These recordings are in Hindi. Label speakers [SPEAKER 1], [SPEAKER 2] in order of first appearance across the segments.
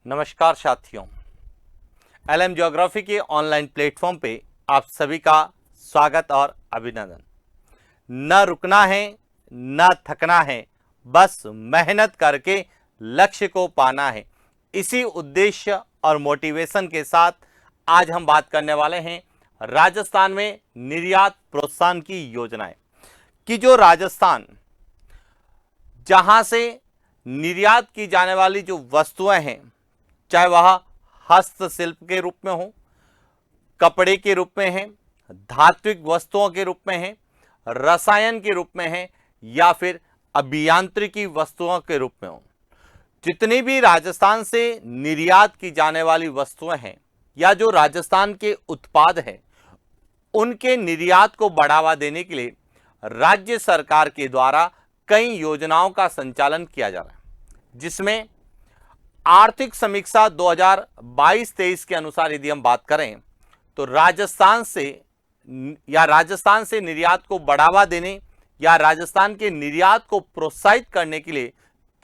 [SPEAKER 1] नमस्कार साथियों, एलएम ज्योग्राफी के ऑनलाइन प्लेटफॉर्म पे आप सभी का स्वागत और अभिनंदन। न रुकना है न थकना है, बस मेहनत करके लक्ष्य को पाना है। इसी उद्देश्य और मोटिवेशन के साथ आज हम बात करने वाले हैं राजस्थान में निर्यात प्रोत्साहन की योजनाएं। कि जो राजस्थान जहां से निर्यात की जाने वाली जो वस्तुएं हैं, चाहे वह हस्तशिल्प के रूप में हो, कपड़े के रूप में है, धात्विक वस्तुओं के रूप में है, रसायन के रूप में है या फिर अभियांत्रिकी वस्तुओं के रूप में हो, जितनी भी राजस्थान से निर्यात की जाने वाली वस्तुएं हैं या जो राजस्थान के उत्पाद हैं, उनके निर्यात को बढ़ावा देने के लिए राज्य सरकार के द्वारा कई योजनाओं का संचालन किया जा रहा है। जिसमें आर्थिक समीक्षा 2022-23 के अनुसार यदि हम बात करें तो राजस्थान से निर्यात को बढ़ावा देने या राजस्थान के निर्यात को प्रोत्साहित करने के लिए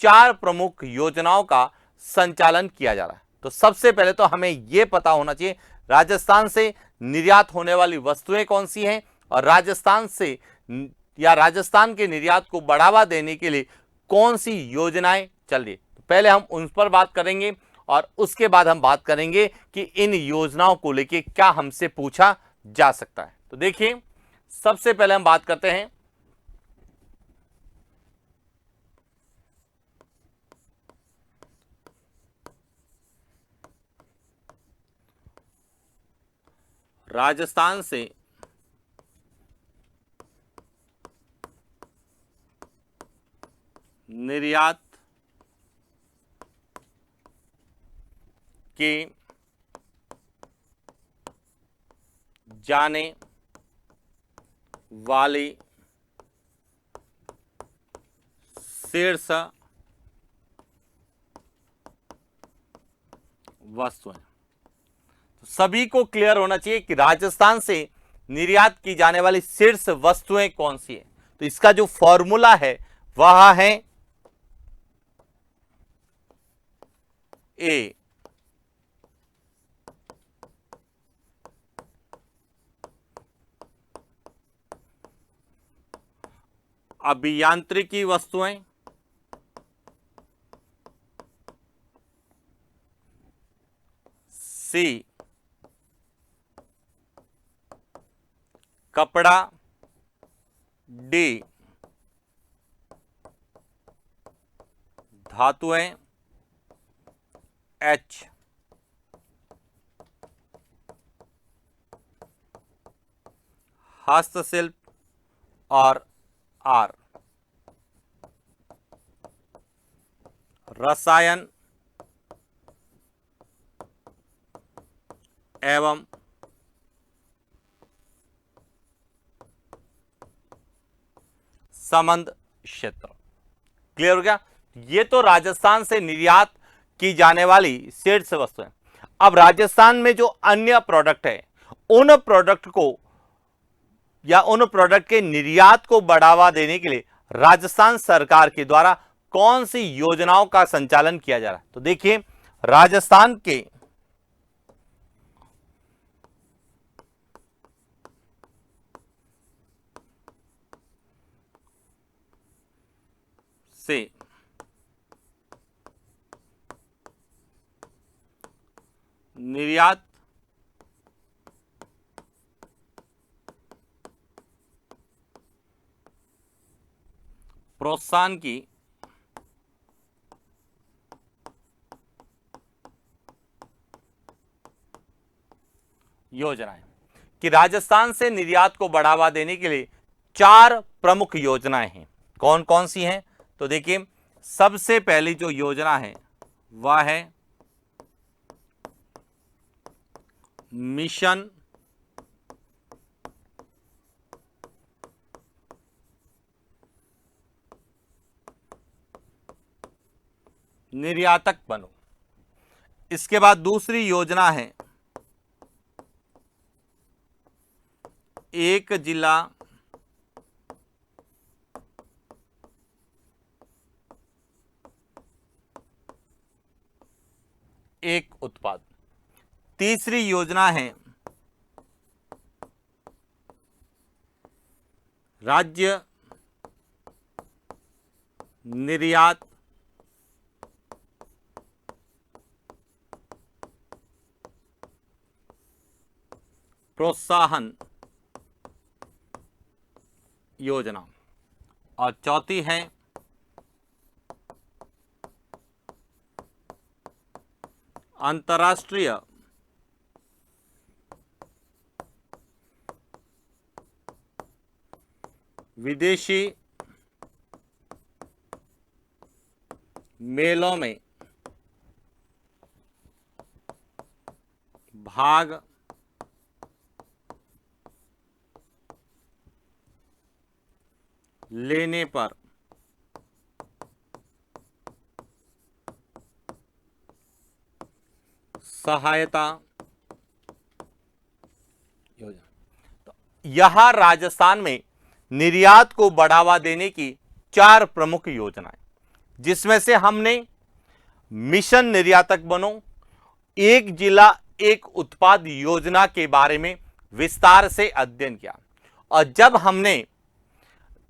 [SPEAKER 1] 4 प्रमुख योजनाओं का संचालन किया जा रहा है। तो सबसे पहले तो हमें यह पता होना चाहिए राजस्थान से निर्यात होने वाली वस्तुएं कौन सी हैं और राजस्थान के निर्यात को बढ़ावा देने के लिए कौन सी योजनाएं चल रही है। तो पहले हम उन पर बात करेंगे और उसके बाद हम बात करेंगे कि इन योजनाओं को लेके क्या हमसे पूछा जा सकता है। तो देखिए, सबसे पहले हम बात करते हैं राजस्थान से निर्यात के जाने वाली शीर्ष वस्तुएं। तो सभी को क्लियर होना चाहिए कि राजस्थान से निर्यात की जाने वाली शीर्ष वस्तुएं कौन सी है। तो इसका जो फॉर्मूला है वह है ए, अभियांत्रिकी वस्तुएं, सी, कपड़ा, डी, धातुएं, एच, हस्तशिल्प और आर, रसायन एवं संबंध क्षेत्र। क्लियर हो गया? ये तो राजस्थान से निर्यात की जाने वाली शीर्ष वस्तुएं। अब राजस्थान में जो अन्य प्रोडक्ट है, उन प्रोडक्ट को या उन प्रोडक्ट के निर्यात को बढ़ावा देने के लिए राजस्थान सरकार के द्वारा कौन सी योजनाओं का संचालन किया जा रहा है। तो देखिए, राजस्थान के से निर्यात प्रोत्साहन की योजना है कि राजस्थान से निर्यात को बढ़ावा देने के लिए 4 प्रमुख योजनाएं हैं। कौन कौन सी हैं? तो देखिए, सबसे पहली जो योजना है वह है मिशन निर्यातक बनो। इसके बाद दूसरी योजना है एक जिला एक उत्पाद। तीसरी योजना है राज्य निर्यात प्रोत्साहन योजना। और चौथी है अंतर्राष्ट्रीय विदेशी मेलों में भाग लेने पर सहायता योजना। तो यह राजस्थान में निर्यात को बढ़ावा देने की 4 प्रमुख योजनाएं, जिसमें से हमने मिशन निर्यातक बनो, एक जिला एक उत्पाद योजना के बारे में विस्तार से अध्ययन किया। और जब हमने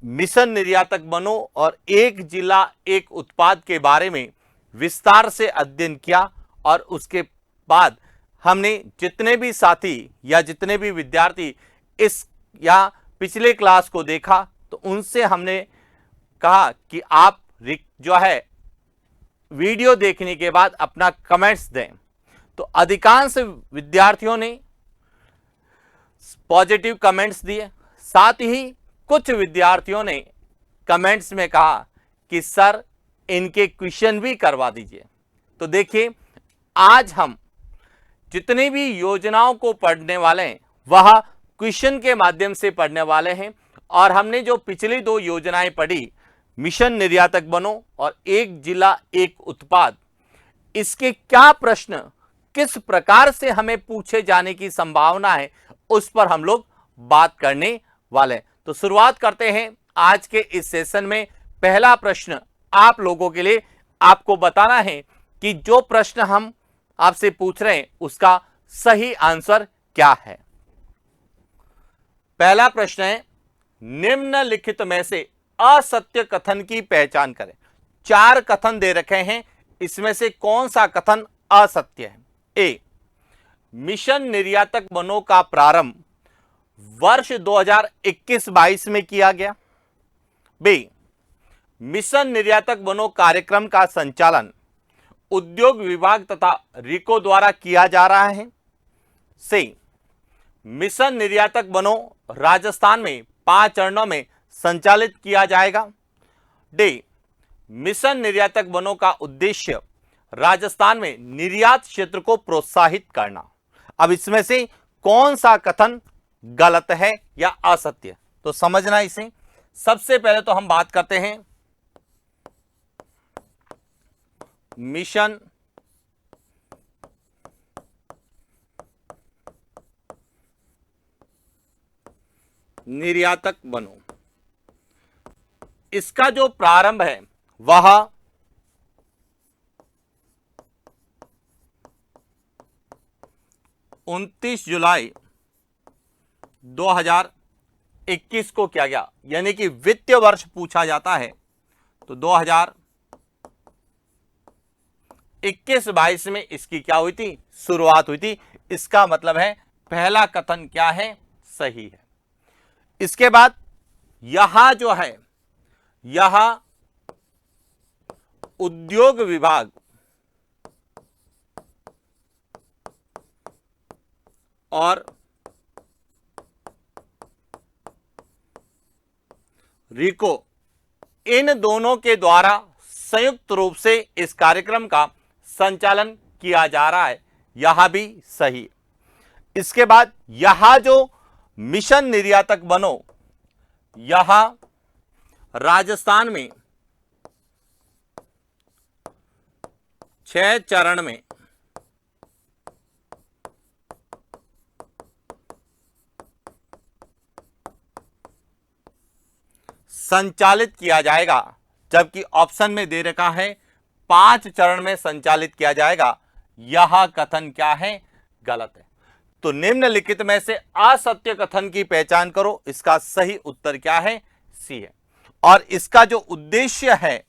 [SPEAKER 1] मिशन निर्यातक बनो और एक जिला एक उत्पाद के बारे में विस्तार से अध्ययन किया और उसके बाद हमने जितने भी साथी या जितने भी विद्यार्थी इस या पिछले क्लास को देखा तो उनसे हमने कहा कि आप जो है वीडियो देखने के बाद अपना कमेंट्स दें। तो अधिकांश विद्यार्थियों ने पॉजिटिव कमेंट्स दिए, साथ ही कुछ विद्यार्थियों ने कमेंट्स में कहा कि सर इनके क्वेश्चन भी करवा दीजिए। तो देखिए, आज हम जितनी भी योजनाओं को पढ़ने वाले हैं वह क्वेश्चन के माध्यम से पढ़ने वाले हैं। और हमने जो पिछली 2 योजनाएं पढ़ी, मिशन निर्यातक बनो और एक जिला एक उत्पाद, इसके क्या प्रश्न किस प्रकार से हमें पूछे जाने की संभावना है उस पर हम लोग बात करने वाले हैं। तो शुरुआत करते हैं आज के इस सेशन में। पहला प्रश्न आप लोगों के लिए आपको बताना है कि जो प्रश्न हम आपसे पूछ रहे हैं उसका सही आंसर क्या है। पहला प्रश्न है, निम्नलिखित में से असत्य कथन की पहचान करें। 4 कथन दे रखे हैं, इसमें से कौन सा कथन असत्य है। ए, मिशन निर्यातक बनो का प्रारंभ वर्ष 2021-22 में किया गया। बी, मिशन निर्यातक बनो कार्यक्रम का संचालन उद्योग विभाग तथा रिको द्वारा किया जा रहा है। सी, मिशन निर्यातक बनो राजस्थान में 5 चरणों में संचालित किया जाएगा। डी, मिशन निर्यातक बनो का उद्देश्य राजस्थान में निर्यात क्षेत्र को प्रोत्साहित करना। अब इसमें से कौन सा कथन गलत है या असत्य, तो समझना इसे। सबसे पहले तो हम बात करते हैं मिशन निर्यातक बनो। इसका जो प्रारंभ है वह 29 जुलाई 2021 को किया गया, यानी कि वित्तीय वर्ष पूछा जाता है तो 2021-22 में इसकी क्या हुई थी, शुरुआत हुई थी। इसका मतलब है पहला कथन क्या है, सही है। इसके बाद यहां जो है, यह उद्योग विभाग और रिको, इन दोनों के द्वारा संयुक्त रूप से इस कार्यक्रम का संचालन किया जा रहा है, यह भी सही। इसके बाद यह जो मिशन निर्यातक बनो, यह राजस्थान में 6 चरण में संचालित किया जाएगा, जबकि ऑप्शन में दे रखा है 5 चरण में संचालित किया जाएगा। यह कथन क्या है? गलत है। तो निम्नलिखित में से असत्य कथन की पहचान करो। इसका सही उत्तर क्या है? सी है। और इसका जो उद्देश्य है,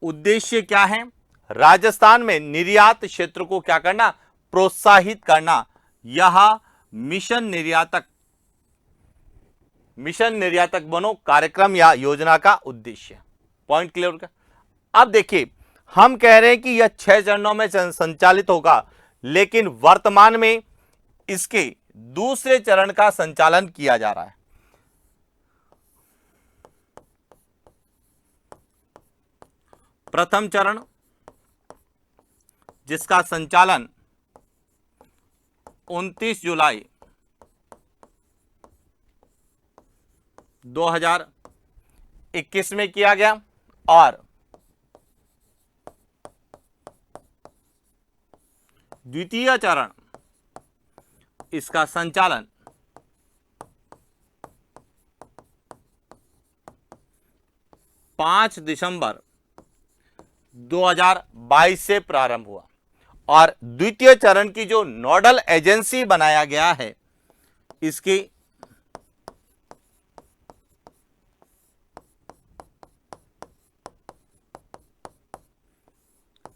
[SPEAKER 1] उद्देश्य क्या है? राजस्थान में निर्यात क्षेत्र को क्या करना? प्रोत्साहित करना। यह मिशन निर्यातक बनो कार्यक्रम या योजना का उद्देश्य। पॉइंट क्लियर हो गया। अब देखिए, हम कह रहे हैं कि यह 6 चरणों में संचालित होगा, लेकिन वर्तमान में इसके दूसरे चरण का संचालन किया जा रहा है। प्रथम चरण जिसका संचालन 29 जुलाई 2021 में किया गया, और द्वितीय चरण इसका संचालन 5 दिसंबर 2022 से प्रारंभ हुआ। और द्वितीय चरण की जो नोडल एजेंसी बनाया गया है, इसकी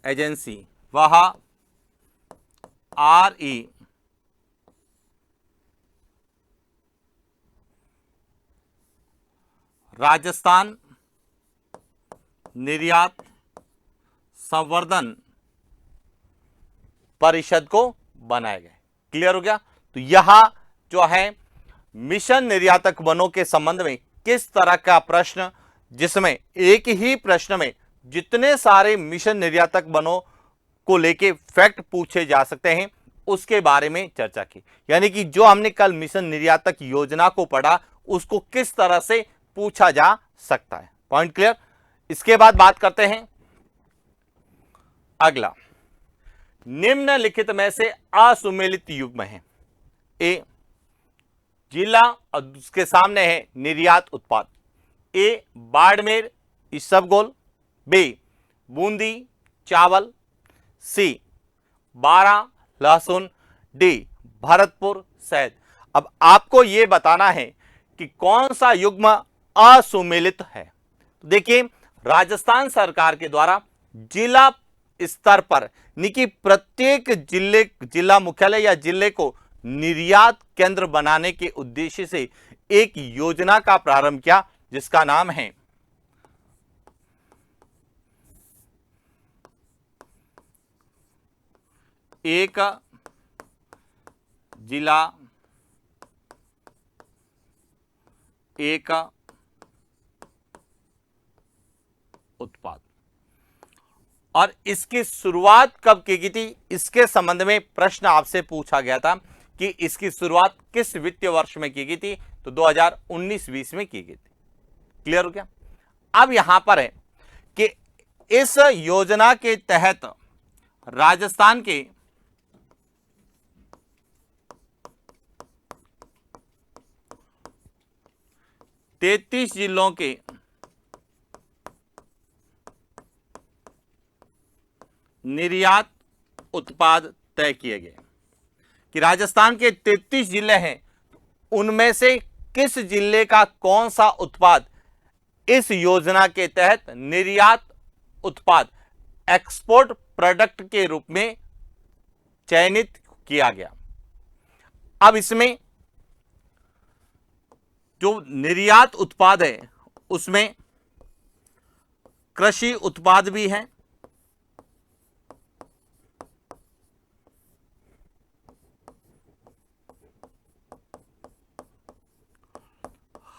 [SPEAKER 1] एजेंसी वह RE राजस्थान निर्यात संवर्धन परिषद को बनाए गए। क्लियर हो गया। तो यह जो है मिशन निर्यातक बनों के संबंध में किस तरह का प्रश्न, जिसमें एक ही प्रश्न में जितने सारे मिशन निर्यातक बनों को लेके फैक्ट पूछे जा सकते हैं, उसके बारे में चर्चा की। यानी कि जो हमने कल मिशन निर्यातक योजना को पढ़ा, उसको किस तरह से पूछा जा सकता है। Point clear. इसके बाद बात करते हैं अगला, निम्नलिखित में से असुमेलित युग्म है। ए जिला और उसके सामने है निर्यात उत्पाद। ए बाड़मेर इसबगोल, बी बूंदी चावल, सी बारा लहसुन, डी भरतपुर शहद। अब आपको यह बताना है कि कौन सा युग्म असुमेलित है। तो देखिए, राजस्थान सरकार के द्वारा जिला स्तर पर यानी प्रत्येक जिला मुख्यालय या जिले को निर्यात केंद्र बनाने के उद्देश्य से एक योजना का प्रारंभ किया, जिसका नाम है एक जिला एक उत्पाद। और इसकी शुरुआत कब की गई थी, इसके संबंध में प्रश्न आपसे पूछा गया था कि इसकी शुरुआत किस वित्तीय वर्ष में की गई थी। तो 2019-20 में की गई थी। क्लियर हो गया। अब यहां पर है कि इस योजना के तहत राजस्थान के 33 जिलों के निर्यात उत्पाद तय किए गए कि राजस्थान के 33 जिले हैं, उनमें से किस जिले का कौन सा उत्पाद इस योजना के तहत निर्यात उत्पाद एक्सपोर्ट प्रोडक्ट के रूप में चयनित किया गया। अब इसमें जो निर्यात उत्पाद है, उसमें कृषि उत्पाद भी हैं,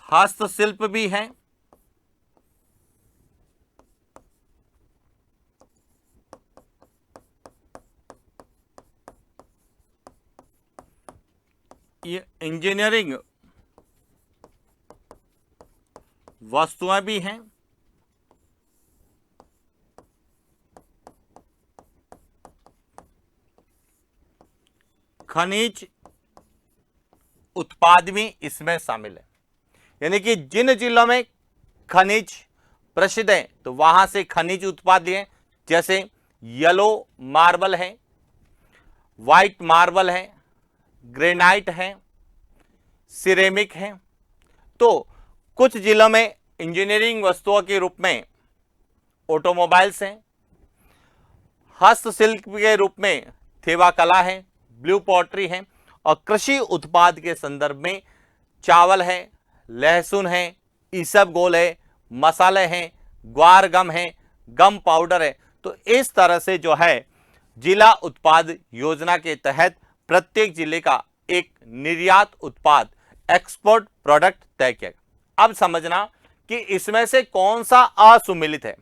[SPEAKER 1] हस्तशिल्प भी हैं, ये इंजीनियरिंग वस्तुएं भी हैं, खनिज उत्पाद भी इसमें शामिल है। यानी कि जिन जिलों में खनिज प्रसिद्ध है, तो वहां से खनिज उत्पाद लिए, जैसे येलो मार्बल है, वाइट मार्बल है, ग्रेनाइट है, सिरेमिक है। तो कुछ जिलों में इंजीनियरिंग वस्तुओं के रूप में ऑटोमोबाइल्स हैं, हस्तशिल्प के रूप में थेवा कला है, ब्लू पॉटरी है, और कृषि उत्पाद के संदर्भ में चावल है, लहसुन है, इसबगोल है, मसाले हैं, ग्वार गम है, गम पाउडर है। तो इस तरह से जो है जिला उत्पाद योजना के तहत प्रत्येक जिले का एक निर्यात उत्पाद एक्सपोर्ट प्रोडक्ट तय किया। अब समझना कि इसमें से कौन सा असुमिलित है।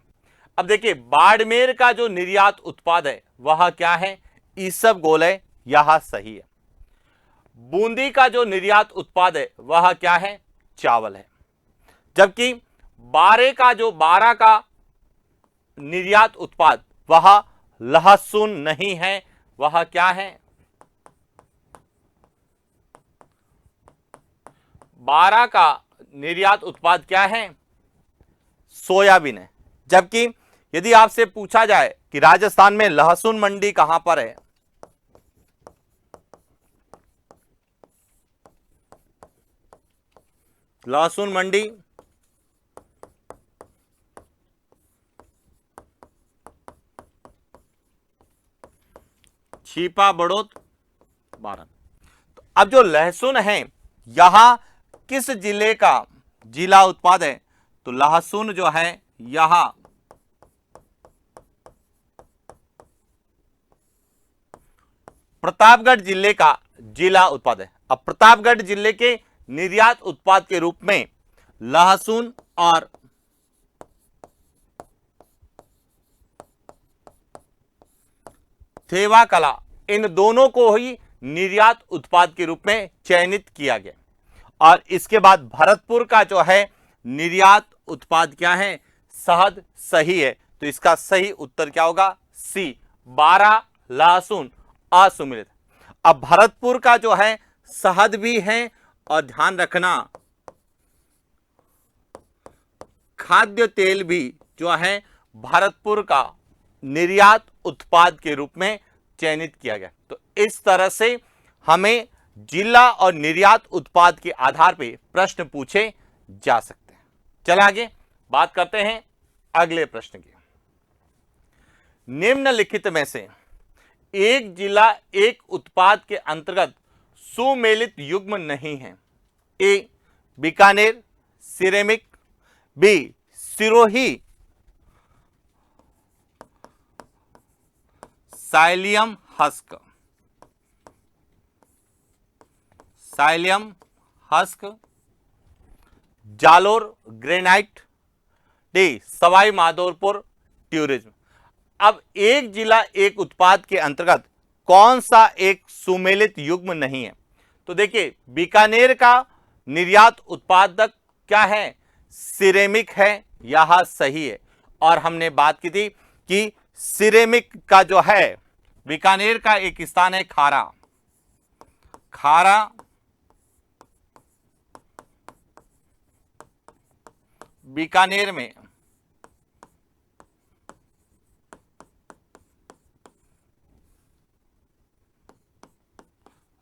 [SPEAKER 1] अब देखिए, बाड़मेर का जो निर्यात उत्पाद है वह क्या है? इसबगोल है, यह सही है। बूंदी का जो निर्यात उत्पाद है वह क्या है? चावल है। जबकि बारा का निर्यात उत्पाद वह लहसुन नहीं है, वह क्या है? बारा का निर्यात उत्पाद क्या है? सोयाबीन है। जबकि यदि आपसे पूछा जाए कि राजस्थान में लहसुन मंडी कहां पर है, लहसुन मंडी छिपा बड़ौद बारन। तो अब जो लहसुन है यहां किस जिले का जिला उत्पाद है? तो लहसुन जो है यहां प्रतापगढ़ जिले का जिला उत्पाद है। अब प्रतापगढ़ जिले के निर्यात उत्पाद के रूप में लहसुन और थेवा कला, इन दोनों को ही निर्यात उत्पाद के रूप में चयनित किया गया। और इसके बाद भरतपुर का जो है निर्यात उत्पाद क्या है? शहद सही है। तो इसका सही उत्तर क्या होगा? सी, 12 लहसुन असुमिलित। अब भरतपुर का जो है शहद भी है, और ध्यान रखना खाद्य तेल भी जो है भरतपुर का निर्यात उत्पाद के रूप में चयनित किया गया। तो इस तरह से हमें जिला और निर्यात उत्पाद के आधार पर प्रश्न पूछे जा सकते हैं। चलिए आगे बात करते हैं अगले प्रश्न की। निम्नलिखित में से एक जिला एक उत्पाद के अंतर्गत सुमेलित युग्म नहीं है। A Bikaner ceramic, B Sirohi psyllium husk, Jalore granite, D Sawai Madhopur tourism. अब एक जिला एक उत्पाद के अंतर्गत कौन सा एक सुमेलित युग्म नहीं है? तो देखिए, बीकानेर का निर्यात उत्पादक क्या है? सिरेमिक है, यह सही है। और हमने बात की थी कि सिरेमिक का जो है बीकानेर का एक स्थान है खारा बीकानेर में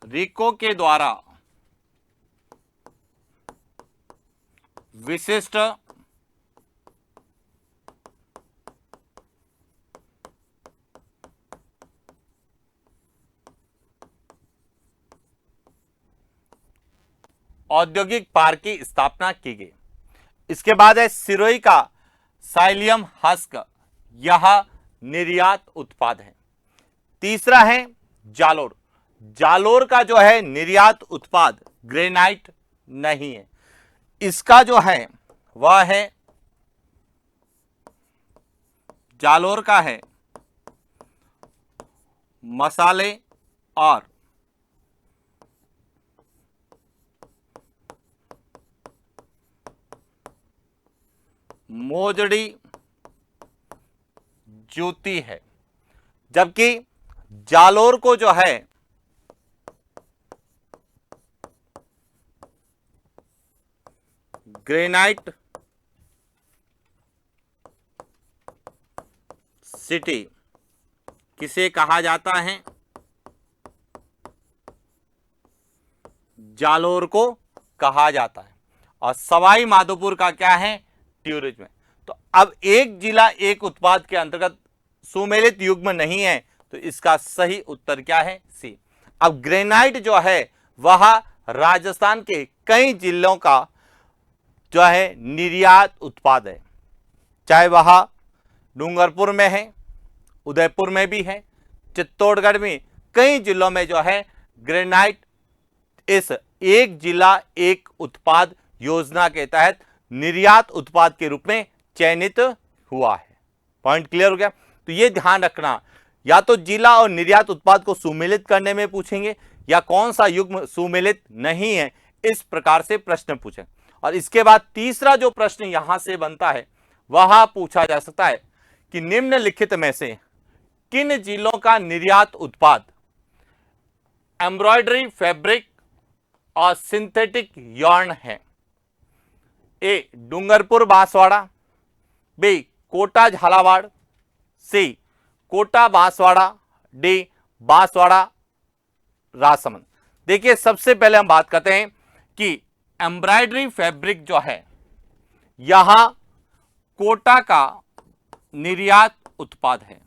[SPEAKER 1] रिको के द्वारा विशिष्ट औद्योगिक पार्क की स्थापना की गई। इसके बाद है सिरोही का साइलियम हस्क, यह निर्यात उत्पाद है। तीसरा है जालोर का जो है निर्यात उत्पाद ग्रेनाइट नहीं है। इसका जो है वह है जालोर का है मसाले और मोजड़ी जूती है। जबकि जालोर को जो है ग्रेनाइट सिटी किसे कहा जाता है? जालोर को कहा जाता है। और सवाई माधोपुर का क्या है? ट्यूरिज्म है। तो अब एक जिला एक उत्पाद के अंतर्गत सुमेलित युग्म नहीं है, तो इसका सही उत्तर क्या है? सी। अब ग्रेनाइट जो है वह राजस्थान के कई जिलों का जो है निर्यात उत्पाद है, चाहे वह डूंगरपुर में है, उदयपुर में भी है, चित्तौड़गढ़ में, कई जिलों में जो है ग्रेनाइट इस एक जिला एक उत्पाद योजना के तहत निर्यात उत्पाद के रूप में चयनित हुआ है। पॉइंट क्लियर हो गया? तो यह ध्यान रखना, या तो जिला और निर्यात उत्पाद को सुमेलित करने में पूछेंगे, या कौन सा युग्म सुमेलित नहीं है, इस प्रकार से प्रश्न पूछें। और इसके बाद तीसरा जो प्रश्न यहां से बनता है वह पूछा जा सकता है कि निम्नलिखित में से किन जिलों का निर्यात उत्पाद एम्ब्रॉयडरी फैब्रिक और सिंथेटिक यॉर्न है? ए डूंगरपुर बांसवाड़ा, बी कोटा झालावाड़, सी कोटा बांसवाड़ा, डी बांसवाड़ा राजसमंद। देखिए, सबसे पहले हम बात करते हैं कि एम्ब्रॉयडरी फैब्रिक जो है यहां कोटा का निर्यात उत्पाद है।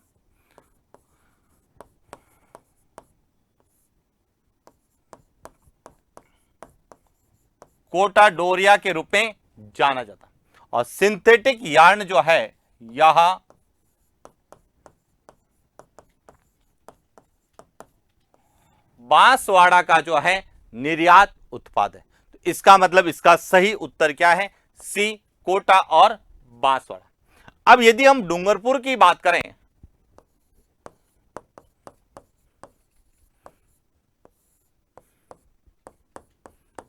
[SPEAKER 1] कोटा डोरिया के रूप में जाना जाता है। और सिंथेटिक यार्न जो है यह बांसवाड़ा का जो है निर्यात उत्पाद है। तो इसका मतलब इसका सही उत्तर क्या है? सी, कोटा और बांसवाड़ा। अब यदि हम डूंगरपुर की बात करें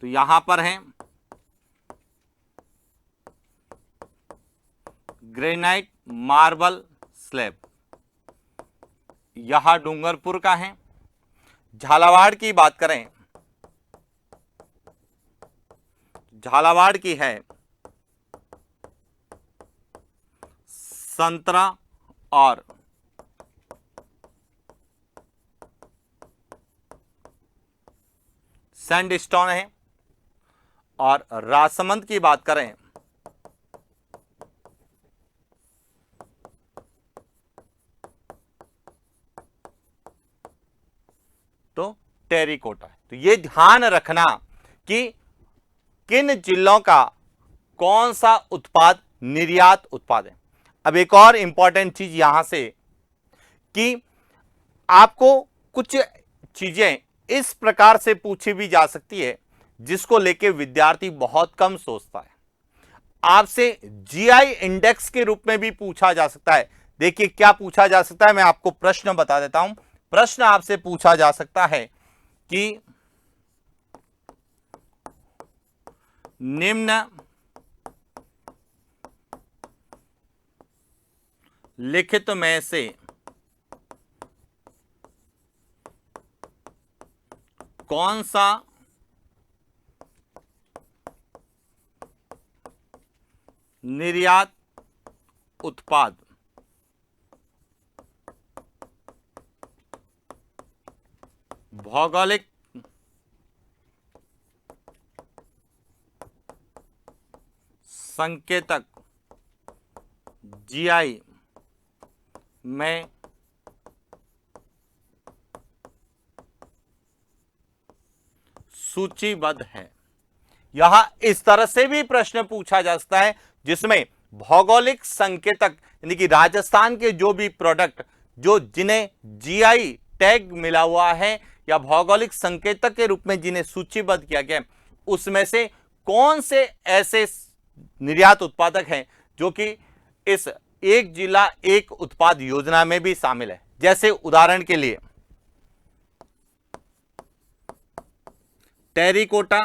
[SPEAKER 1] तो यहां पर है ग्रेनाइट मार्बल स्लैब, यहां डूंगरपुर का है। झालावाड़ की बात करें, झालावाड़ की है संतरा और सैंडस्टोन है। और राजसमंद की बात करें तो टेरिकोटा है। तो ये ध्यान रखना कि किन जिलों का कौन सा उत्पाद निर्यात उत्पाद है। अब एक और इंपॉर्टेंट चीज यहां से कि आपको कुछ चीजें इस प्रकार से पूछी भी जा सकती है जिसको लेके विद्यार्थी बहुत कम सोचता है। आपसे जीआई इंडेक्स के रूप में भी पूछा जा सकता है। देखिए क्या पूछा जा सकता है, मैं आपको प्रश्न बता देता हूं। प्रश्न आपसे पूछा जा सकता है कि निम्न लिखित में से कौन सा निर्यात उत्पाद भौगोलिक संकेतक जीआई में सूचीबद्ध है। यहां इस तरह से भी प्रश्न पूछा जा सकता है जिसमें भौगोलिक संकेतक यानी कि राजस्थान के जो भी प्रोडक्ट जो जिन्हें जीआई टैग मिला हुआ है या भौगोलिक संकेतक के रूप में जिन्हें सूचीबद्ध किया गया, उसमें से कौन से ऐसे निर्यात उत्पादक हैं जो कि इस एक जिला एक उत्पाद योजना में भी शामिल है। जैसे उदाहरण के लिए टेरिकोटा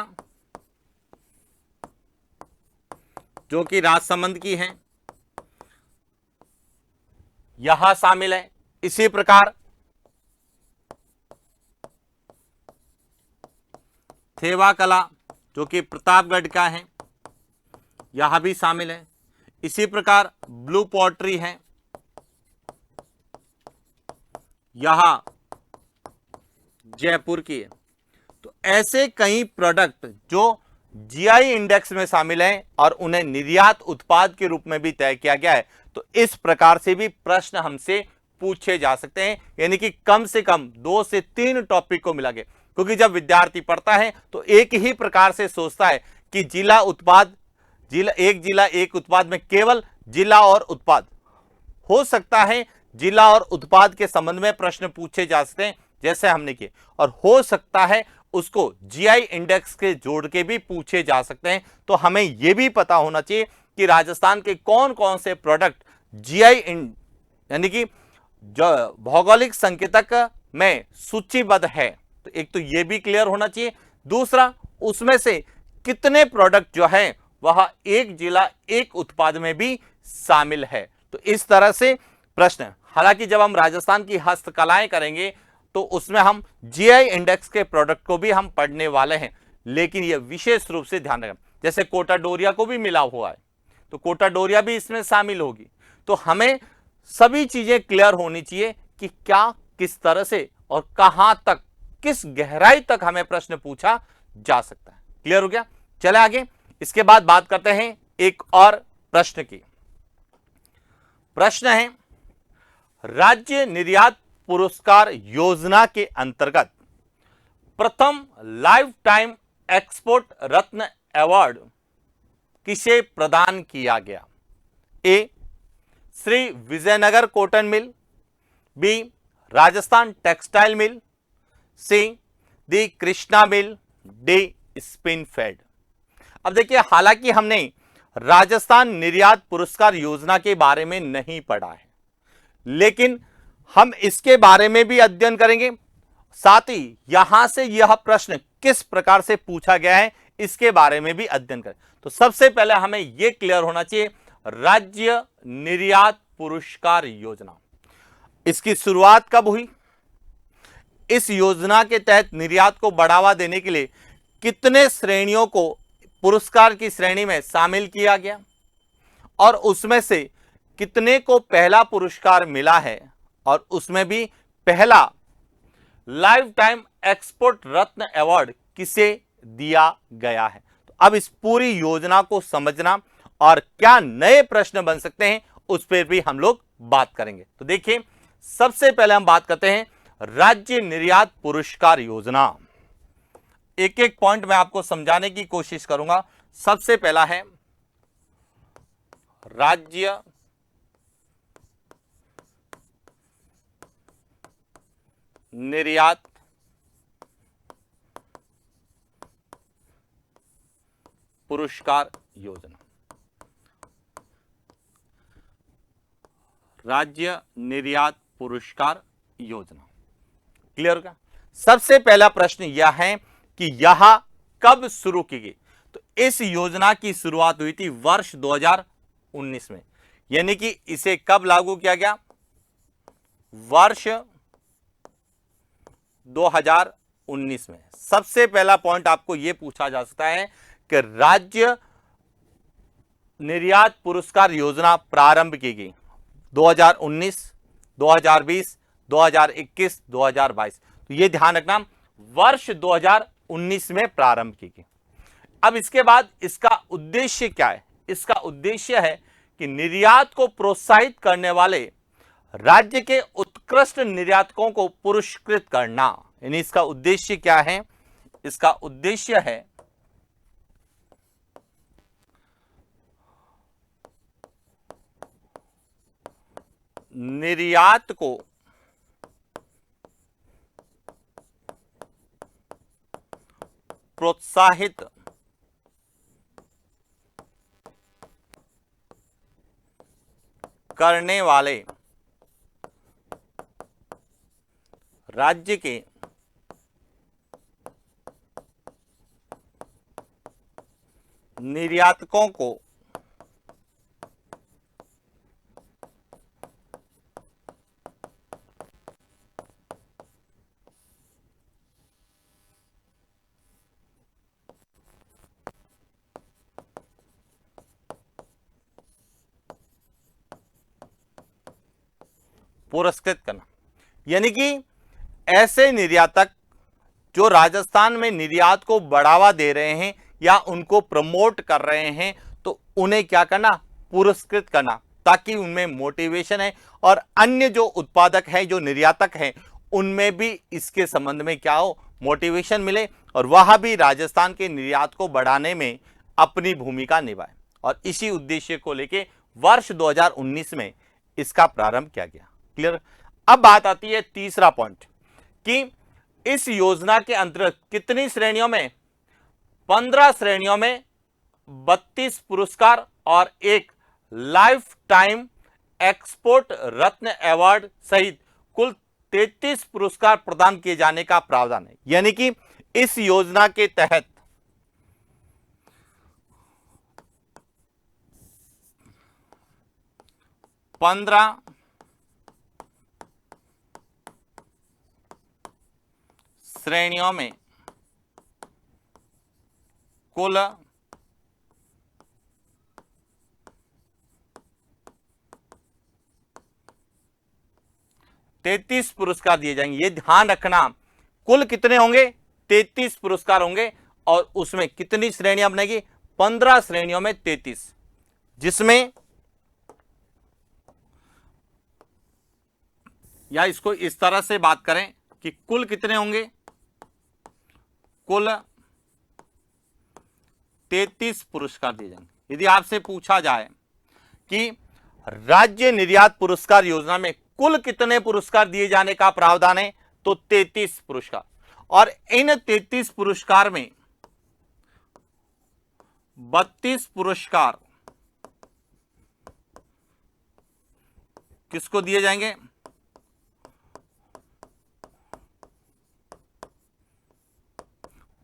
[SPEAKER 1] जो कि राजसमंद की है, यहां शामिल है। इसी प्रकार थेवा कला जो कि प्रतापगढ़ का है, यहां भी शामिल है। इसी प्रकार ब्लू पॉटरी है, यहां जयपुर की है। तो ऐसे कई प्रोडक्ट जो जीआई इंडेक्स में शामिल हैं और उन्हें निर्यात उत्पाद के रूप में भी तय किया गया है। तो इस प्रकार से भी प्रश्न हमसे पूछे जा सकते हैं, यानी कि कम से कम 2 से 3 टॉपिक को मिला गया, क्योंकि जब विद्यार्थी पढ़ता है तो एक ही प्रकार से सोचता है कि जिला एक उत्पाद में केवल जिला और उत्पाद हो सकता है। जिला और उत्पाद के संबंध में प्रश्न पूछे जा सकते हैं जैसे हमने किए, और हो सकता है उसको जीआई इंडेक्स के जोड़ के भी पूछे जा सकते हैं। तो हमें यह भी पता होना चाहिए कि राजस्थान के कौन कौन से प्रोडक्ट जीआई यानी कि जो भौगोलिक संकेतक में सूचीबद्ध है। तो एक तो यह भी क्लियर होना चाहिए, दूसरा उसमें से कितने प्रोडक्ट जो है वह एक जिला एक उत्पाद में भी शामिल है। तो इस तरह से प्रश्न, हालांकि जब हम राजस्थान की हस्तकलाएं करेंगे तो उसमें हम जीआई इंडेक्स के प्रोडक्ट को भी हम पढ़ने वाले हैं, लेकिन यह विशेष रूप से ध्यान रखना, जैसे कोटा डोरिया को भी मिला हुआ है तो कोटा डोरिया भी इसमें शामिल होगी। तो हमें सभी चीजें क्लियर होनी चाहिए कि क्या किस तरह से और कहां तक, किस गहराई तक हमें प्रश्न पूछा जा सकता है। क्लियर हो गया? चले आगे। इसके बाद बात करते हैं एक और प्रश्न की। प्रश्न है, राज्य निर्यात पुरस्कार योजना के अंतर्गत प्रथम लाइफ टाइम एक्सपोर्ट रत्न अवार्ड किसे प्रदान किया गया? A, Shri Vijaynagar cotton mill, B, Rajasthan textile mill, C, the Krishna mill, D, spin fed. अब देखिए, हालांकि हमने राजस्थान निर्यात पुरस्कार योजना के बारे में नहीं पढ़ा है, लेकिन हम इसके बारे में भी अध्ययन करेंगे, साथ ही यहां से यह प्रश्न किस प्रकार से पूछा गया है इसके बारे में भी अध्ययन करें। तो सबसे पहले हमें यह क्लियर होना चाहिए, राज्य निर्यात पुरस्कार योजना, इसकी शुरुआत कब हुई? इस योजना के तहत निर्यात को बढ़ावा देने के लिए कितने श्रेणियों को पुरस्कार की श्रेणी में शामिल किया गया और उसमें से कितने को पहला पुरस्कार मिला है, और उसमें भी पहला लाइफ टाइम एक्सपोर्ट रत्न अवार्ड किसे दिया गया है। तो अब इस पूरी योजना को समझना और क्या नए प्रश्न बन सकते हैं उस पर भी हम लोग बात करेंगे। तो देखिए, सबसे पहले हम बात करते हैं राज्य निर्यात पुरस्कार योजना। एक एक पॉइंट मैं आपको समझाने की कोशिश करूंगा। सबसे पहला है राज्य निर्यात पुरस्कार योजना। राज्य निर्यात पुरस्कार योजना, क्लियर होगा? सबसे पहला प्रश्न यह है कि यह कब शुरू की गई? तो इस योजना की शुरुआत हुई थी वर्ष 2019 में, यानी कि इसे कब लागू किया गया? वर्ष 2019 में। सबसे पहला पॉइंट आपको यह पूछा जा सकता है कि राज्य निर्यात पुरस्कार योजना प्रारंभ की गई 2019, 2020, 2021, 2022। तो यह ध्यान रखना, वर्ष 2019 में प्रारंभ की गई। अब इसके बाद इसका उद्देश्य क्या है? इसका उद्देश्य है कि निर्यात को प्रोत्साहित करने वाले राज्य के उत्कृष्ट निर्यातकों को पुरस्कृत करना। यानी इसका उद्देश्य क्या है? इसका उद्देश्य है निर्यात को प्रोत्साहित करने वाले राज्य के निर्यातकों को पुरस्कृत करना। यानी कि ऐसे निर्यातक जो राजस्थान में निर्यात को बढ़ावा दे रहे हैं या उनको प्रमोट कर रहे हैं, तो उन्हें क्या करना, पुरस्कृत करना, ताकि उनमें मोटिवेशन है और अन्य जो उत्पादक हैं, जो निर्यातक हैं, उनमें भी इसके संबंध में क्या हो, मोटिवेशन मिले और वह भी राजस्थान के निर्यात को बढ़ाने में अपनी भूमिका निभाए। और इसी उद्देश्य को लेकर वर्ष 2019 में इसका प्रारंभ किया गया। क्लियर। अब बात आती है तीसरा पॉइंट कि इस योजना के अंतर्गत कितनी श्रेणियों में, 15 श्रेणियों में 32 पुरस्कार और एक लाइफ टाइम एक्सपोर्ट रत्न अवार्ड सहित कुल 33 पुरस्कार प्रदान किए जाने का प्रावधान है। यानी कि इस योजना के तहत 15 श्रेणियों में कुल 33 पुरस्कार दिए जाएंगे। ये ध्यान रखना, कुल कितने होंगे, 33 पुरस्कार होंगे और उसमें कितनी श्रेणियां बनेगी, 15 श्रेणियों में 33, जिसमें या इसको इस तरह से बात करें कि कुल कितने होंगे, कुल 33 पुरस्कार दिए जाएंगे। यदि आपसे पूछा जाए कि राज्य निर्यात पुरस्कार योजना में कुल कितने पुरस्कार दिए जाने का प्रावधान है, तो 33 पुरस्कार। और इन 33 पुरस्कार में 32 पुरस्कार किसको दिए जाएंगे,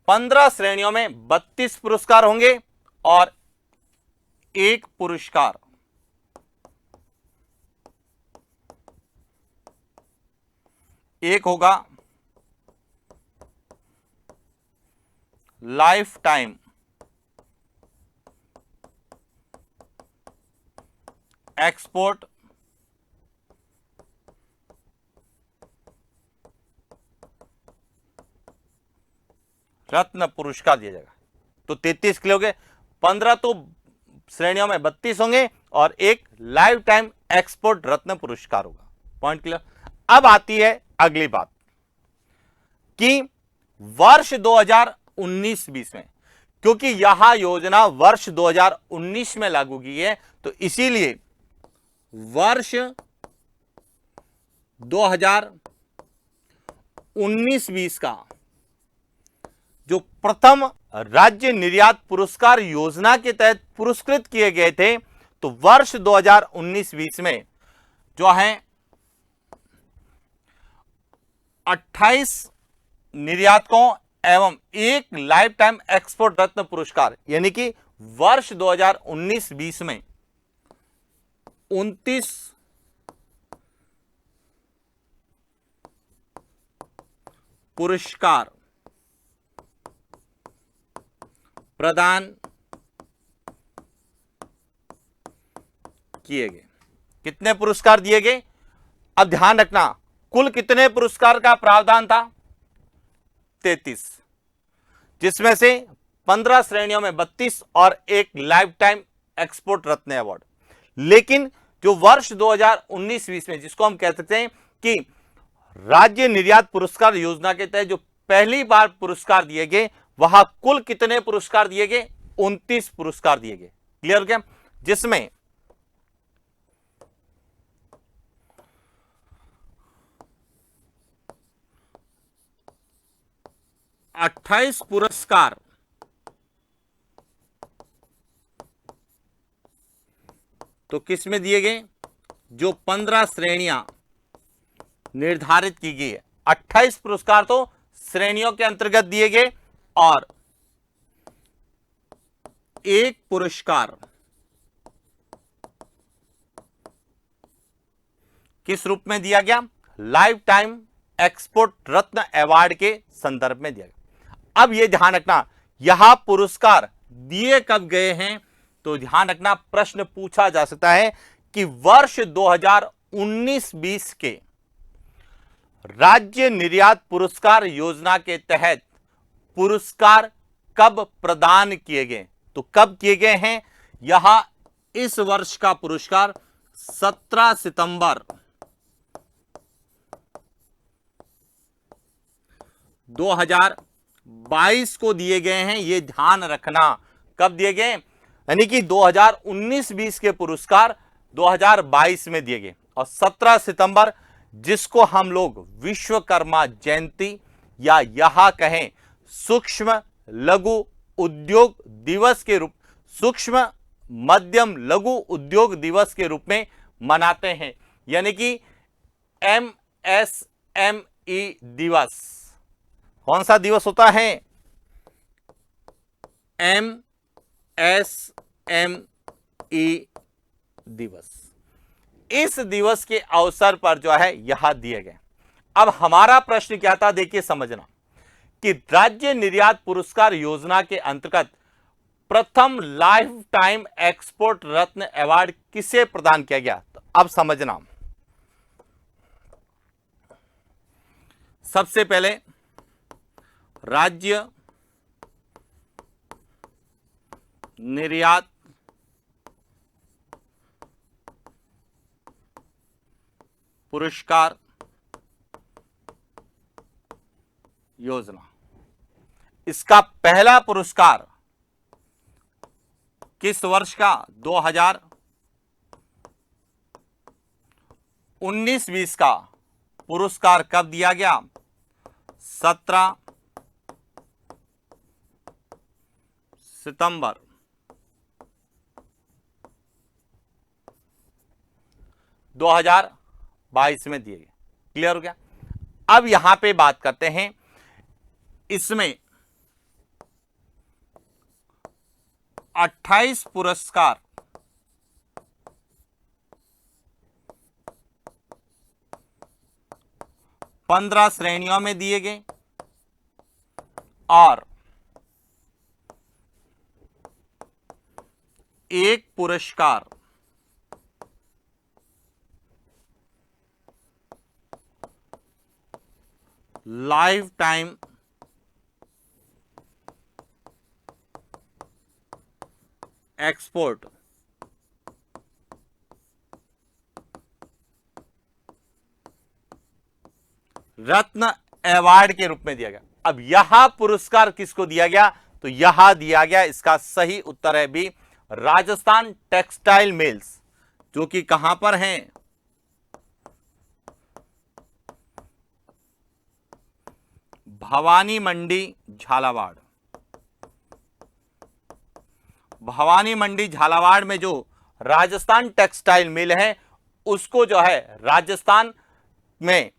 [SPEAKER 1] 15 श्रेणियों में 32 पुरस्कार होंगे और एक पुरस्कार एक होगा लाइफ टाइम एक्सपोर्ट रत्न पुरस्कार दिया जाएगा। तो 33 के लिए हो गए, 15 तो श्रेणियों में 32 होंगे और एक लाइफ टाइम एक्सपोर्ट रत्न पुरस्कार होगा। Point clear. अब आती है अगली बात कि वर्ष 2019-20 में, क्योंकि यह योजना वर्ष 2019 में लागू की है, तो इसीलिए वर्ष 2019-20 का जो प्रथम राज्य निर्यात पुरस्कार योजना के तहत पुरस्कृत किए गए थे, तो वर्ष 2019-20 में जो है 28 निर्यातकों एवं एक लाइफ टाइम एक्सपोर्ट रत्न पुरस्कार, यानी कि वर्ष 2019-20 में 29 पुरस्कार प्रदान किए गए। कितने पुरस्कार दिए गए, अब ध्यान रखना, कुल कितने पुरस्कार का प्रावधान था, 33, जिसमें से 15 श्रेणियों में 32 और एक लाइफ टाइम एक्सपोर्ट रत्न अवार्ड। लेकिन जो वर्ष 2019-20 में, जिसको हम कह सकते हैं कि राज्य निर्यात पुरस्कार योजना के तहत जो पहली बार पुरस्कार दिए गए, वहां कुल कितने पुरस्कार दिए गए, 29 पुरस्कार दिए गए। क्लियर क्या, जिसमें 28 पुरस्कार तो किस में दिए गए, जो 15 श्रेणियां निर्धारित की गई है, 28 पुरस्कार तो श्रेणियों के अंतर्गत दिए गए और एक पुरस्कार किस रूप में दिया गया, लाइफ टाइम एक्सपोर्ट रत्न अवार्ड के संदर्भ में दिया गया। अब यह ध्यान रखना, यह पुरस्कार दिए कब गए हैं, तो ध्यान रखना, प्रश्न पूछा जा सकता है कि वर्ष 2019-20 के राज्य निर्यात पुरस्कार योजना के तहत पुरस्कार कब प्रदान किए गए? तो कब किए गए हैं? यहां इस वर्ष का पुरस्कार 17 सितंबर 2022 को दिए गए हैं। ये ध्यान रखना, कब दिए गए? यानी कि 2019-20 के पुरस्कार 2022 में दिए गए। और 17 सितंबर, जिसको हम लोग विश्वकर्मा जयंती या यहां कहें सूक्ष्म लघु उद्योग दिवस के रूप, सूक्ष्म मध्यम लघु उद्योग दिवस के रूप में मनाते हैं। यानी कि MSME दिवस। कौन सा दिवस होता है? MSME दिवस। इस दिवस के अवसर पर जो है यह दिए गए। अब हमारा प्रश्न क्या था, देखिए समझना, कि राज्य निर्यात पुरस्कार योजना के अंतर्गत प्रथम लाइफ टाइम एक्सपोर्ट रत्न अवार्ड किसे प्रदान किया गया? तो अब समझना, सबसे पहले राज्य निर्यात पुरस्कार योजना, इसका पहला पुरस्कार किस वर्ष का? 2019-20 का पुरस्कार कब दिया गया? 17 सितंबर 2022 में दिए गए। क्लियर हो गया? अब यहां पे बात करते हैं, इसमें 28 पुरस्कार पंद्रह श्रेणियों में दिए गए और एक पुरस्कार लाइफ टाइम एक्सपोर्ट रत्न अवार्ड के रूप में दिया गया। अब यह पुरस्कार किसको दिया गया? तो यह दिया गया, इसका सही उत्तर है बी, राजस्थान टेक्सटाइल मिल्स, जो कि कहां पर हैं? भवानी मंडी झालावाड़। भवानी मंडी झालावाड़ में जो राजस्थान टेक्सटाइल मिल है, उसको जो है राजस्थान में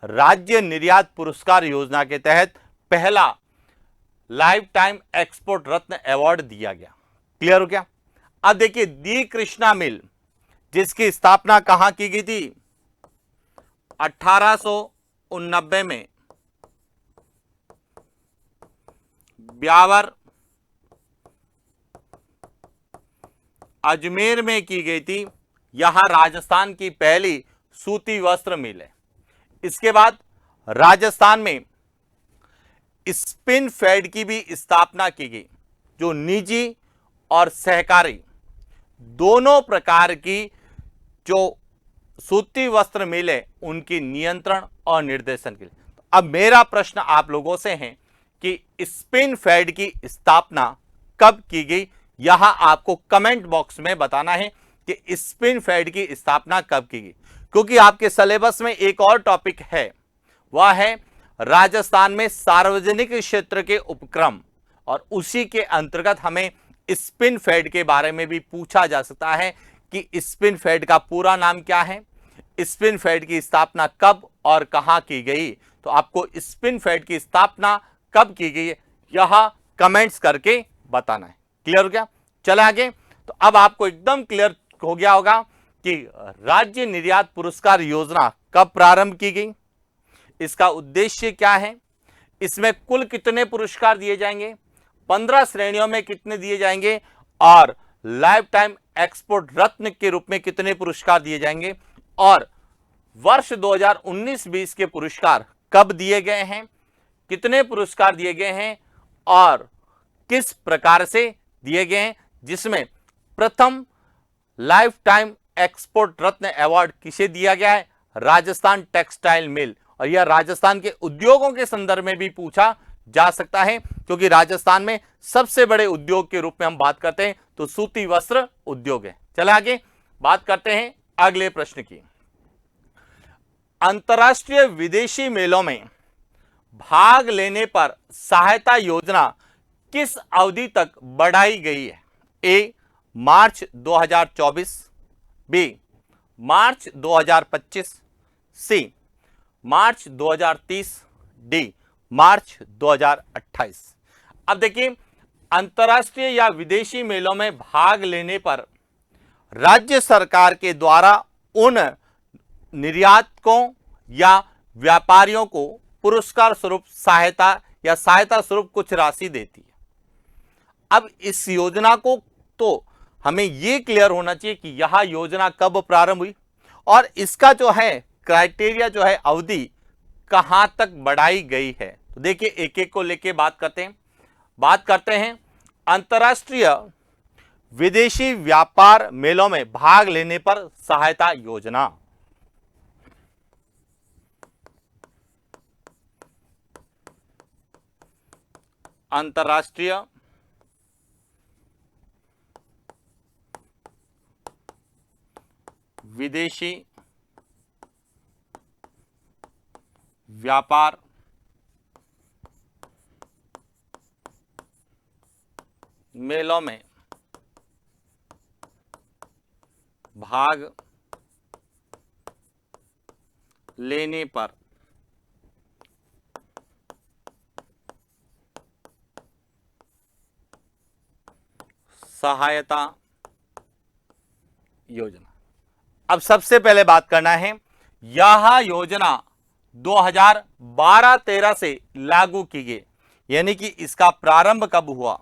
[SPEAKER 1] राज्य निर्यात पुरस्कार योजना के तहत पहला लाइफ टाइम एक्सपोर्ट रत्न अवार्ड दिया गया। क्लियर हो गया? अब देखिए, दी कृष्णा मिल, जिसकी स्थापना कहां की गई थी? 1889 में ब्यावर अजमेर में की गई थी। यहां राजस्थान की पहली सूती वस्त्र मिल है। इसके बाद राजस्थान में स्पिन फेड की भी स्थापना की गई, जो निजी और सहकारी दोनों प्रकार की जो सूती वस्त्र मिल है, उनकी नियंत्रण और निर्देशन के लिए। अब मेरा प्रश्न आप लोगों से है कि स्पिन फेड की स्थापना कब की गई? यहां आपको कमेंट बॉक्स में बताना है कि स्पिन फेड की स्थापना कब की गई, क्योंकि आपके सिलेबस में एक और टॉपिक है, वह है राजस्थान में सार्वजनिक क्षेत्र के उपक्रम, और उसी के अंतर्गत हमें स्पिन फेड के बारे में भी पूछा जा सकता है कि स्पिन फेड का पूरा नाम क्या है, स्पिन फेड की स्थापना कब और कहां की गई। तो आपको स्पिन फेड की स्थापना कब की गई यह कमेंट्स करके बताना है। क्लियर हो गया? चले आगे। तो अब आपको एकदम क्लियर हो गया होगा कि राज्य निर्यात पुरस्कार योजना कब प्रारंभ की गई, इसका उद्देश्य क्या है, इसमें कुल कितने पुरस्कार दिए जाएंगे, 15 श्रेणियों में कितने दिए जाएंगे, और लाइफ टाइम एक्सपोर्ट रत्न के रूप में कितने पुरस्कार दिए जाएंगे, और वर्ष 2019-20 के पुरस्कार कब दिए गए हैं, कितने पुरस्कार दिए गए हैं और किस प्रकार से दिए गए हैं, जिसमें प्रथम लाइफ टाइम एक्सपोर्ट रत्न अवार्ड किसे दिया गया है, राजस्थान टेक्सटाइल मिल। और यह राजस्थान के उद्योगों के संदर्भ में भी पूछा जा सकता है, क्योंकि राजस्थान में सबसे बड़े उद्योग के रूप में हम बात करते हैं तो सूती वस्त्र उद्योग है। चले आगे बात करते हैं अगले प्रश्न की। अंतर्राष्ट्रीय विदेशी मेलों में भाग लेने पर सहायता योजना किस अवधि तक बढ़ाई गई है? ए मार्च 2024, बी मार्च 2025, सी मार्च 2030, डी मार्च 2028। अब देखिए, अंतर्राष्ट्रीय या विदेशी मेलों में भाग लेने पर राज्य सरकार के द्वारा उन निर्यातकों या व्यापारियों को पुरस्कार स्वरूप सहायता या सहायता स्वरूप कुछ राशि देती है। अब इस योजना को तो हमें यह क्लियर होना चाहिए कि यह योजना कब प्रारंभ हुई और इसका जो है क्राइटेरिया जो है अवधि कहां तक बढ़ाई गई है। तो देखिए एक एक को लेके बात करते हैं अंतर्राष्ट्रीय विदेशी व्यापार मेलों में भाग लेने पर सहायता योजना। अंतर्राष्ट्रीय विदेशी व्यापार मेलों में भाग लेने पर सहायता योजना। अब सबसे पहले बात करना है, यह योजना 2012-13 से लागू की गई, यानी कि इसका प्रारंभ कब हुआ?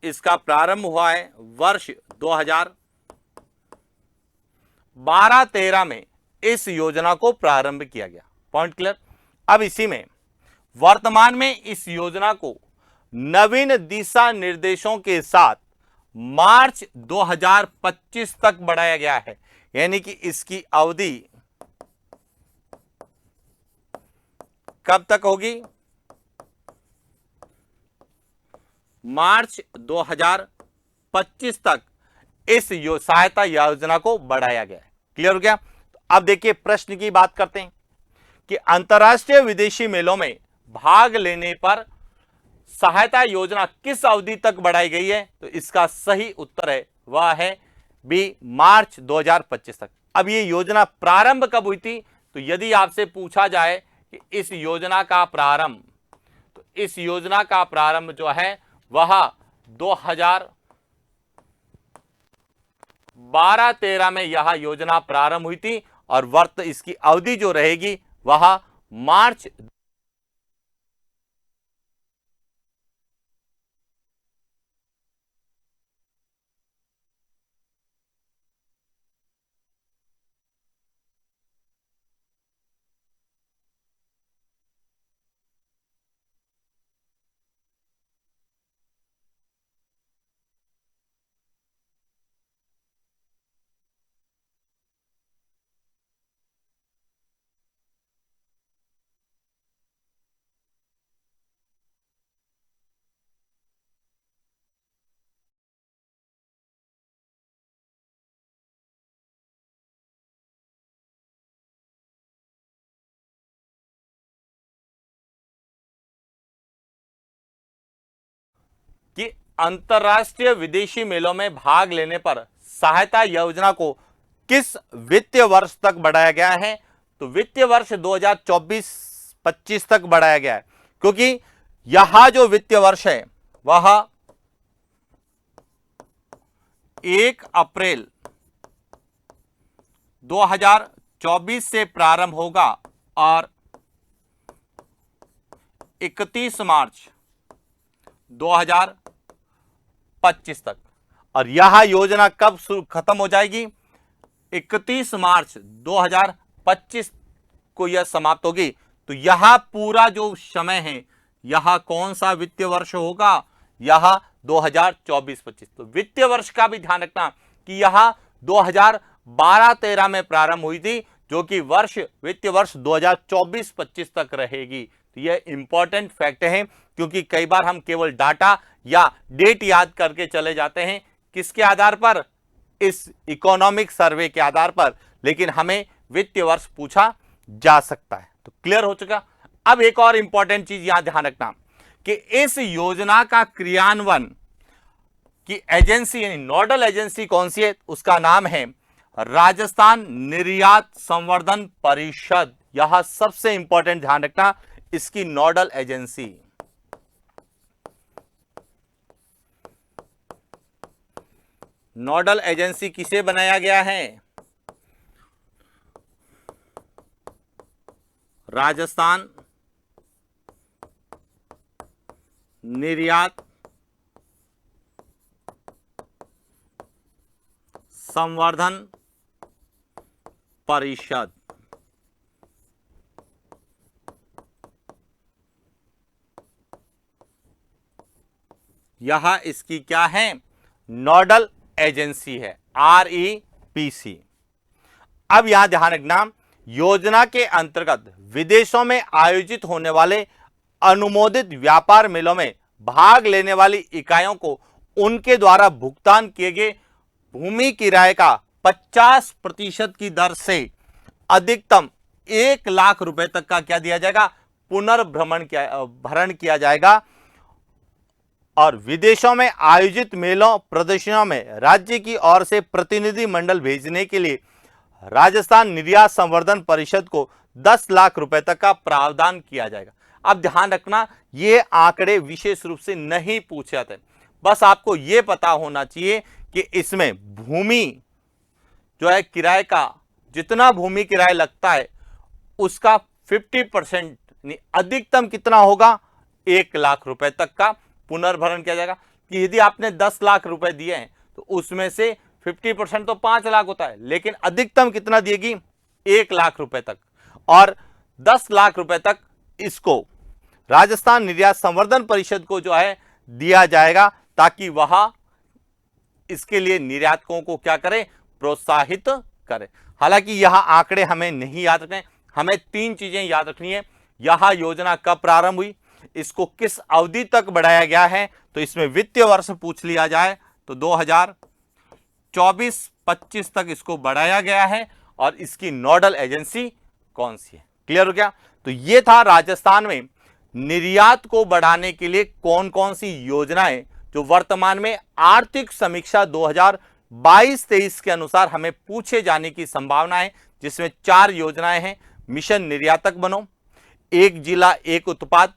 [SPEAKER 1] इसका प्रारंभ हुआ है वर्ष 2012-13 में इस योजना को प्रारंभ किया गया। Point clear. अब इसी में वर्तमान में इस योजना को नवीन दिशा निर्देशों के साथ मार्च 2025 तक बढ़ाया गया है, यानी कि इसकी अवधि कब तक होगी? मार्च 2025 तक इस सहायता योजना को बढ़ाया गया है। क्लियर हो गया? तो अब देखिए प्रश्न की बात करते हैं कि अंतर्राष्ट्रीय विदेशी मेलों में भाग लेने पर सहायता योजना किस अवधि तक बढ़ाई गई है? तो इसका सही उत्तर है वह है बी मार्च 2025 तक। अब ये योजना प्रारंभ कब हुई थी? तो यदि आपसे पूछा जाए कि इस योजना का प्रारंभ, तो इस योजना का प्रारंभ जो है वह 2012-13 में यह योजना प्रारंभ हुई थी और इसकी अवधि जो रहेगी वह मार्च कि अंतर्राष्ट्रीय विदेशी मेलों में भाग लेने पर सहायता योजना को किस वित्तीय वर्ष तक बढ़ाया गया है? तो वित्तीय वर्ष 2024-25 तक बढ़ाया गया है, क्योंकि यह जो वित्तीय वर्ष है वह 1 अप्रैल 2024 से प्रारंभ होगा और 31 मार्च 2025 तक। और यह योजना कब खत्म हो जाएगी? 31 मार्च 2025 को यह समाप्त होगी। तो यह पूरा जो समय है, यह कौन सा वित्तीय वर्ष होगा? यह 2024-25। तो वित्तीय वर्ष का भी ध्यान रखना कि यह 2012-13 में प्रारंभ हुई थी, जो कि वित्तीय वर्ष 2024-25 तक रहेगी। तो यह इंपॉर्टेंट फैक्ट है, क्योंकि कई बार हम केवल डाटा या डेट याद करके चले जाते हैं, किसके आधार पर? इस इकोनॉमिक सर्वे के आधार पर, लेकिन हमें वित्तीय वर्ष पूछा जा सकता है। तो क्लियर हो चुका। अब एक और इंपॉर्टेंट चीज यहां ध्यान रखना कि इस योजना का क्रियान्वयन की एजेंसी यानी नोडल एजेंसी कौन सी है? उसका नाम है राजस्थान निर्यात संवर्धन परिषद। यह सबसे इंपॉर्टेंट ध्यान रखना, इसकी नोडल एजेंसी। नोडल एजेंसी किसे बनाया गया है? राजस्थान निर्यात संवर्धन परिषद। यह इसकी क्या है? नोडल एजेंसी है, REPC। अब यहां ध्यान रखना, योजना के अंतर्गत विदेशों में आयोजित होने वाले अनुमोदित व्यापार मेलों में भाग लेने वाली इकाइयों को उनके द्वारा भुगतान किए गए भूमि किराए का 50% की दर से अधिकतम 1 लाख रुपए तक का क्या दिया जाएगा? भरण किया जाएगा। और विदेशों में आयोजित मेलों प्रदर्शनियों में राज्य की ओर से प्रतिनिधि मंडल भेजने के लिए राजस्थान निर्यात संवर्धन परिषद को 10 लाख रुपए तक का प्रावधान किया जाएगा। अब ध्यान रखना, ये आंकड़े विशेष रूप से नहीं पूछे जाते, बस आपको ये पता होना चाहिए कि इसमें भूमि जो है किराए का, जितना भूमि किराया लगता है उसका 50% अधिकतम कितना होगा? 1 लाख रुपए तक का पुनर्भरण किया जाएगा। कि यदि आपने 10 लाख रुपए दिए हैं तो उसमें से 50% तो 5 लाख होता है, लेकिन अधिकतम कितना दिएगी? 1 लाख रुपए तक। और 10 लाख रुपए तक इसको राजस्थान निर्यात संवर्धन परिषद को जो है दिया जाएगा, ताकि वह इसके लिए निर्यातकों को क्या करे? प्रोत्साहित करे। हालांकि यह आंकड़े हमें नहीं याद रखने, हमें 3 चीजें याद रखनी है। यह योजना कब प्रारंभ हुई, इसको किस अवधि तक बढ़ाया गया है, तो इसमें वित्तीय वर्ष पूछ लिया जाए तो 2024-25 तक इसको बढ़ाया गया है, और इसकी नोडल एजेंसी कौन सी है। क्लियर हो गया? तो ये था राजस्थान में निर्यात को बढ़ाने के लिए कौन कौन सी योजनाएं जो वर्तमान में आर्थिक समीक्षा 2022-23 के अनुसार हमें पूछे जाने की संभावना है, जिसमें 4 योजनाएं हैं। मिशन निर्यातक बनो, एक जिला एक उत्पाद,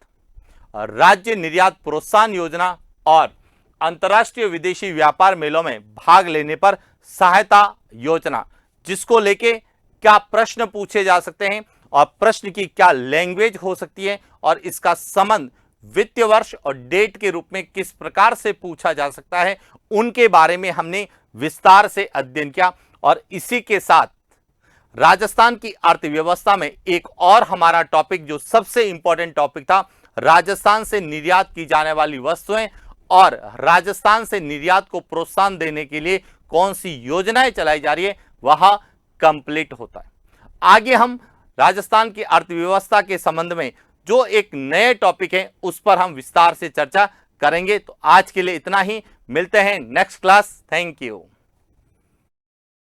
[SPEAKER 1] राज्य निर्यात प्रोत्साहन योजना, और अंतर्राष्ट्रीय विदेशी व्यापार मेलों में भाग लेने पर सहायता योजना। जिसको लेके क्या प्रश्न पूछे जा सकते हैं और प्रश्न की क्या लैंग्वेज हो सकती है, और इसका संबंध वित्तीय वर्ष और डेट के रूप में किस प्रकार से पूछा जा सकता है, उनके बारे में हमने विस्तार से अध्ययन किया। और इसी के साथ राजस्थान की अर्थव्यवस्था में एक और हमारा टॉपिक जो सबसे इंपॉर्टेंट टॉपिक था, राजस्थान से निर्यात की जाने वाली वस्तुएं और राजस्थान से निर्यात को प्रोत्साहन देने के लिए कौन सी योजनाएं चलाई जा रही है, वह कंप्लीट होता है। आगे हम राजस्थान की अर्थव्यवस्था के संबंध में जो एक नए टॉपिक है उस पर हम विस्तार से चर्चा करेंगे। तो आज के लिए इतना ही, मिलते हैं नेक्स्ट क्लास। Thank you.